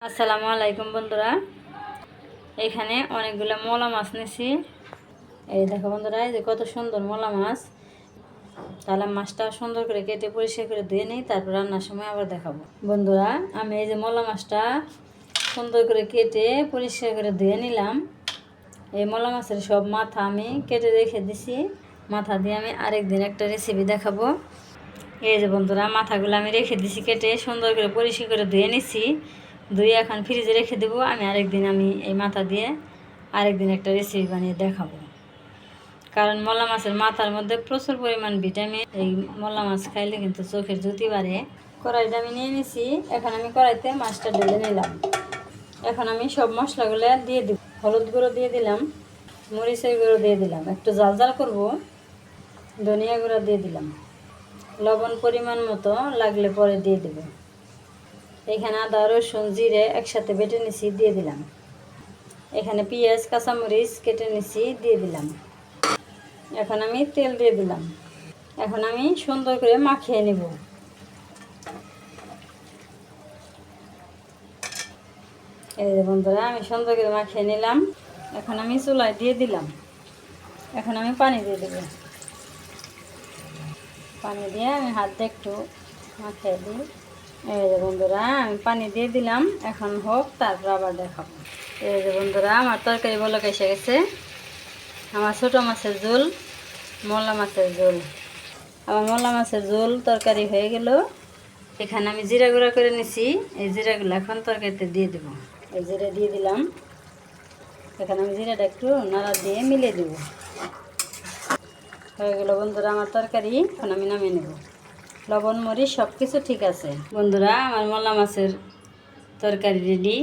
আসসালামু আলাইকুম বন্ধুরা, এখানে অনেকগুলো মলা মাছ নিয়েছি। এই দেখো বন্ধুরা, এই যে কত সুন্দর মলা মাছ। তাহলে মাছটা সুন্দর করে কেটে পরিষ্কার করে ধুয়ে নিই, তারপর রান্নার সময় আবার দেখাবো। বন্ধুরা, আমি এই যে মলা মাছটা সুন্দর করে কেটে পরিষ্কার করে ধুয়ে নিলাম। এই মলা মাছের সব মাথা আমি কেটে রেখে দিছি। মাথা দিয়ে আমি আরেকদিন একটা রেসিপি দেখাবো। এই যে বন্ধুরা, মাথাগুলো আমি রেখে দিছি কেটে সুন্দর করে পরিষ্কার করে ধুয়ে নিছি। ধুয়ে এখন ফ্রিজে রেখে দেবো। আরেকদিন আমি এই মাথা দিয়ে আরেকদিন একটা রেসিপি বানিয়ে দেখাবো। কারণ মলা মাছের মাথার মধ্যে প্রচুর পরিমাণ ভিটামিন। এই মলা মাছ খাইলে কিন্তু চোখের জ্যোতি বাড়ে। কড়াইটা আমি নিয়ে নিছি। এখন আমি কড়াইতে মাছটা ঢেলে নিলাম। এখন আমি সব মশলাগুলো দিয়ে দিব। হলুদ গুঁড়ো দিয়ে দিলাম, মরিচের গুঁড়ো দিয়ে দিলাম, একটু জাল জাল করবো। ধনিয়া গুঁড়ো দিয়ে দিলাম, লবণ পরিমাণ মতো লাগলে পরে দিয়ে দেব। এখানে আদা রসুন জিরে একসাথে বেটে নিছি, দিয়ে দিলাম। এখানে পেঁয়াজ কাঁচামরিচ কেটে নিছি, দিয়ে দিলাম। এখন আমি তেল দিয়ে দিলাম। এখন আমি সুন্দর করে মাখিয়ে নেব। এই যে বন্ধুরা, আমি সুন্দর করে মাখিয়ে নিলাম। এখন আমি চুলায় দিয়ে দিলাম। এখন আমি পানি দিয়ে দেব। পানি দিয়ে আমি হাত দিয়ে একটু মাখিয়ে দিই। এই যে বন্ধুরা, আমি পানি দিয়ে দিলাম। এখন হোক, তারপর আবার দেখাবো। এই যে বন্ধুরা, আমার তরকারি বলক এসে গেছে। আমার ছোটো মাছের ঝোল, মলা মাছের ঝোল। আমার মলা মাছের ঝোল তরকারি হয়ে গেল। এখানে আমি জিরা গুঁড়া করে নিছি। এই জিরাগুলো এখন তরকারিতে দিয়ে দেবো। এই জিরা দিয়ে দিলাম। এখানে আমি জিরাটা একটু নাড়া দিয়ে মিলিয়ে দেব। হয়ে গেল বন্ধুরা আমার তরকারি। এখন আমি নামিয়ে নেব। লবণ মরিচ সব কিছু ঠিক আছে। বন্ধুরা, আমার মলা মাছের তরকারি রেডি।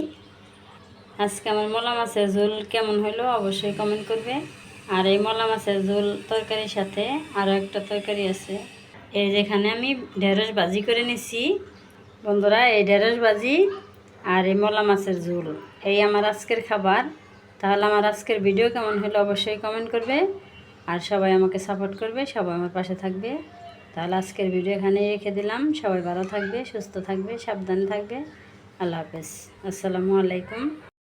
আজকে আমার মলা মাছের ঝোল কেমন হলো অবশ্যই কমেন্ট করবে। আর এই মলা মাছের ঝোল তরকারির সাথে আরও একটা তরকারি আছে। এই যেখানে আমি ঢেঁড়স ভাজি করে নিছি। বন্ধুরা, এই ঢেঁড়স ভাজি আর এই মলা মাছের ঝোল, এই আমার আজকের খাবার। তাহলে আমার আজকের ভিডিও কেমন হলো অবশ্যই কমেন্ট করবে। আর সবাই আমাকে সাপোর্ট করবে, সবাই আমার পাশে থাকবে। তাহলে আজকের ভিডিও এখানেই রেখে দিলাম। সবাই ভালো থাকবে, সুস্থ থাকবে, সাবধানে থাকবে। আল্লাহ হাফেজ। আসসালামু আলাইকুম।